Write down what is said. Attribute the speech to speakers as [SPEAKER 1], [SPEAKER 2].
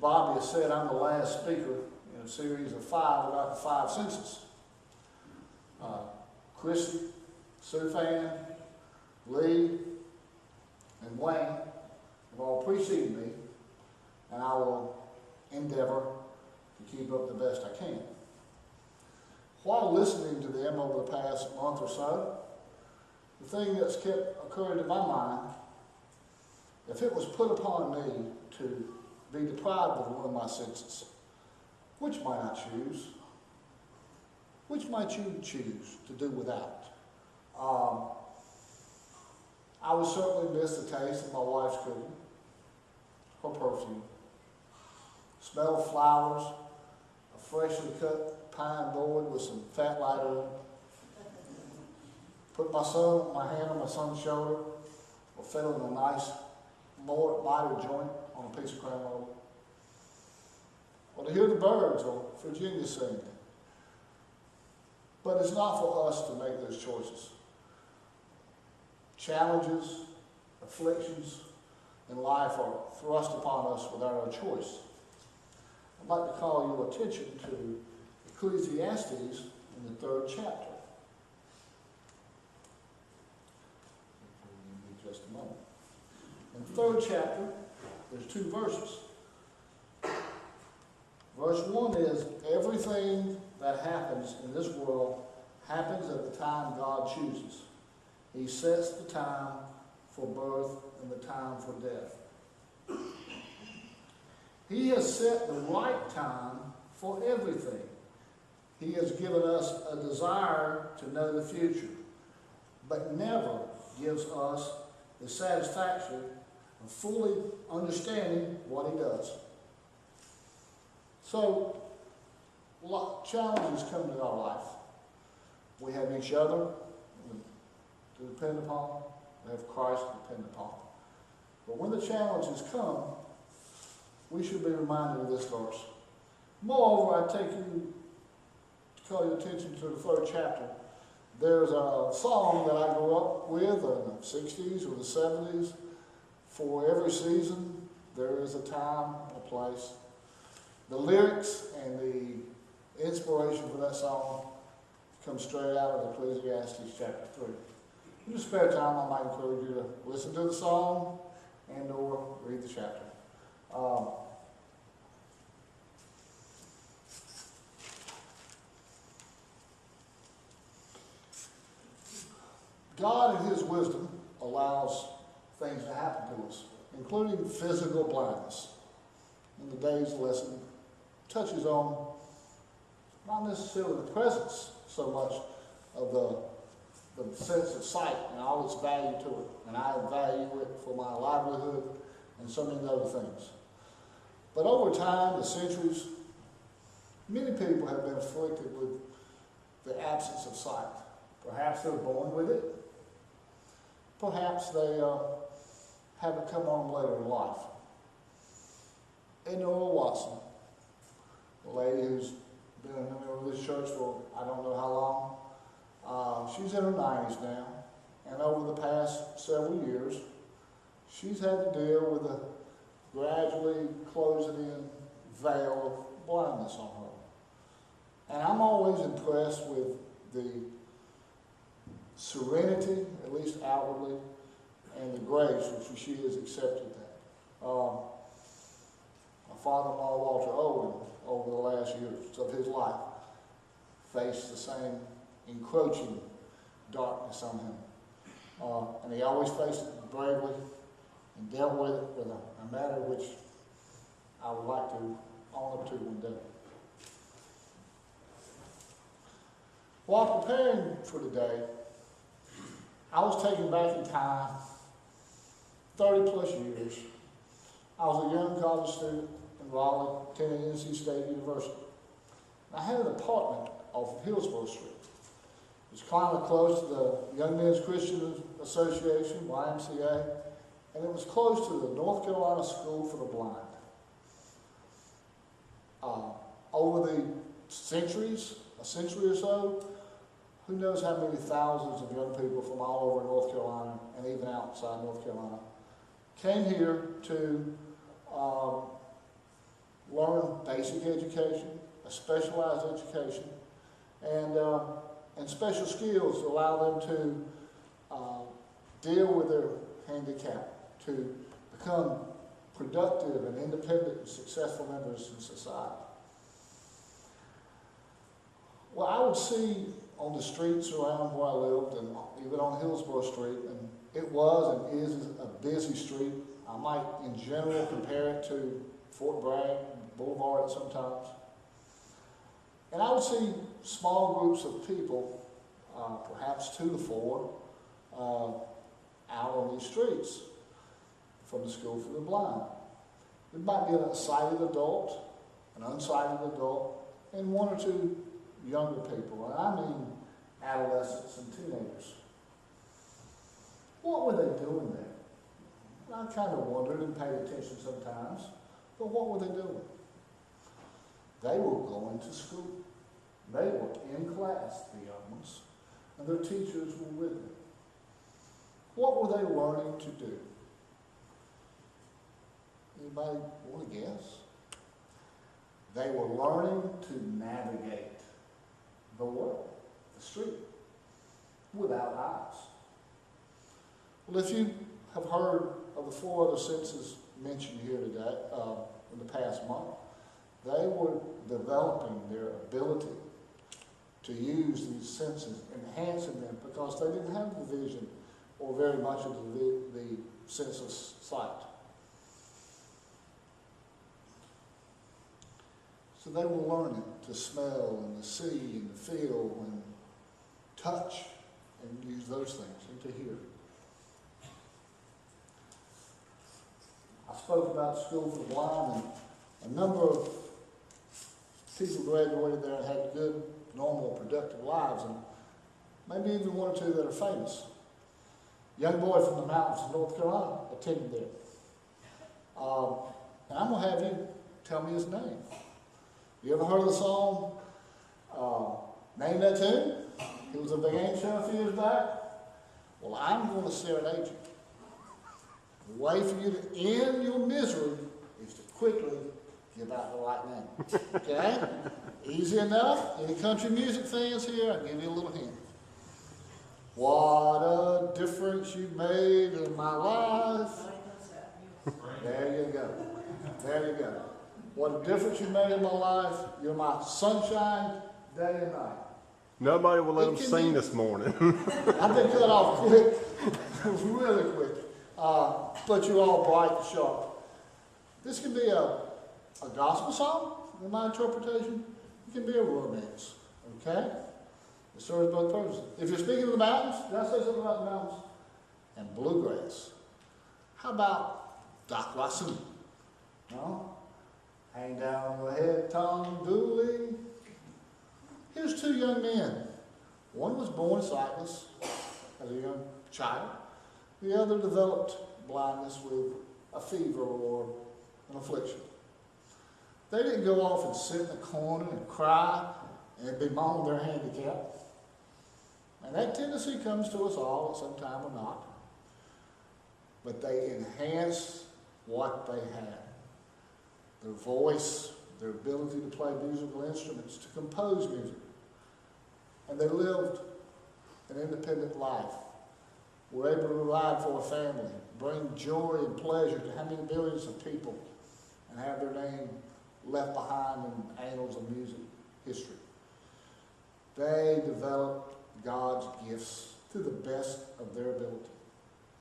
[SPEAKER 1] Bobby has said, I'm the last speaker in a series of 5 about the 5 senses. Christy, Sufan, Lee, and Wayne have all preceded me, and I will endeavor to keep up the best I can. While listening to them over the past month or so, the thing that's kept occurring to my mind, if it was put upon me to be deprived of one of my senses, which might I choose? Which might you choose to do without? I would certainly miss the taste of my wife's cooking, her perfume, smell of flowers, a freshly cut pine board with some fat lighter in it, put my hand on my son's shoulder, or feeling a nice lighter joint on a piece of crown roll, or to hear the birds or Virginia sing. But it's not for us to make those choices. Challenges, afflictions in life are thrust upon us without our choice. I'd like to call your attention to Ecclesiastes in the 3rd chapter. Just a moment. In the 3rd chapter, there's 2 verses. Verse 1 is, everything that happens in this world happens at the time God chooses. He sets the time for birth and the time for death. He has set the right time for everything. He has given us a desire to know the future, but never gives us the satisfaction of fully understanding what he does. So, challenges come to our life. We have each other to depend upon. We have Christ to depend upon. But when the challenges come, we should be reminded of this verse. Moreover, I take you to call your attention to the 3rd chapter. There's a song that I grew up with in the 60s or the 70s. For every season, there is a time and a place. The lyrics and the inspiration for that song comes straight out of Ecclesiastes chapter 3. In your spare time, I might encourage you to listen to the song and or read the chapter. God in his wisdom allows things to happen to us, including physical blindness. And today's lesson touches on not necessarily the presence so much of the sense of sight and all its value to it. And I value it for my livelihood and so many other things. But over time, the centuries, many people have been afflicted with the absence of sight. Perhaps they're born with it. Perhaps they haven't come on later in life. Enola Watson, a lady who's been a member of this church for I don't know how long, she's in her 90s now, and over the past several years, she's had to deal with a gradually closing in veil of blindness on her. And I'm always impressed with the serenity, at least outwardly, and the grace which she has accepted that. My father-in-law, Walter Owen, over the last years of his life, faced the same encroaching darkness on him. And he always faced it bravely and dealt with it with a manner which I would like to own up to one day. While preparing for today, I was taken back in time 30 plus years. I was a young college student in Raleigh, attending NC State University. I had an apartment off of Hillsborough Street. It was kind of close to the Young Men's Christian Association, YMCA, and it was close to the North Carolina School for the Blind. Over the centuries, a century or so, who knows how many thousands of young people from all over North Carolina and even outside North Carolina came here to learn basic education, a specialized education, and special skills allow them to deal with their handicap, to become productive and independent and successful members in society. Well, I would see on the streets around where I lived, and even on Hillsborough Street, and it was and is a busy street. I might, in general, compare it to Fort Bragg Boulevard sometimes. And I would see small groups of people, perhaps 2 to 4, out on these streets from the School for the Blind. It might be a sighted adult, an unsighted adult, and 1 or 2 younger people, and I mean adolescents and teenagers. What were they doing there? I kind of wondered and paid attention sometimes, but what were they doing? They were going to school. They were in class, the young ones, and their teachers were with them. What were they learning to do? Anybody want to guess? They were learning to navigate the world, the street, without eyes. Well, if you have heard of the 4 other senses mentioned here today, in the past month, they were developing their ability to use these senses, enhancing them, because they didn't have the vision or very much of the sense of sight. So they were learning to smell and to see and to feel and touch and use those things, and to hear. I spoke about School for the Blind, and a number of people graduated there and had good, normal, productive lives, and maybe even 1 or 2 that are famous. A young boy from the mountains of North Carolina attended there. And I'm going to have you tell me his name. You ever heard of the song, Name That Tune? It was a big game show a few years back. Well, I'm going to serenade you. The way for you to end your misery is to quickly give out the right name. Okay? Easy enough. Any country music fans here? I'll give you a little hint. What a difference you made in my life. There you go. There you go. What a difference you made in my life. You're my sunshine day and night.
[SPEAKER 2] Nobody will let them sing this morning.
[SPEAKER 1] I've been cut off quick, really quick. But you're all bright and sharp. This can be a gospel song, in my interpretation. It can be a romance, okay? It serves both purposes. If you're speaking of the mountains, did I say something about the mountains? And bluegrass. How about Doc Watson? No? Hang down your head, Tom Dooley. Here's 2 young men. One was born sightless as a young child. The other developed blindness with a fever or an affliction. They didn't go off and sit in a corner and cry and bemoan their handicap. And that tendency comes to us all at some time or not. But they enhanced what they had. Their voice, their ability to play musical instruments, to compose music. And they lived an independent life. Were able to provide for a family, bring joy and pleasure to how many millions of people, and have their name left behind in annals of music history. They developed God's gifts to the best of their ability.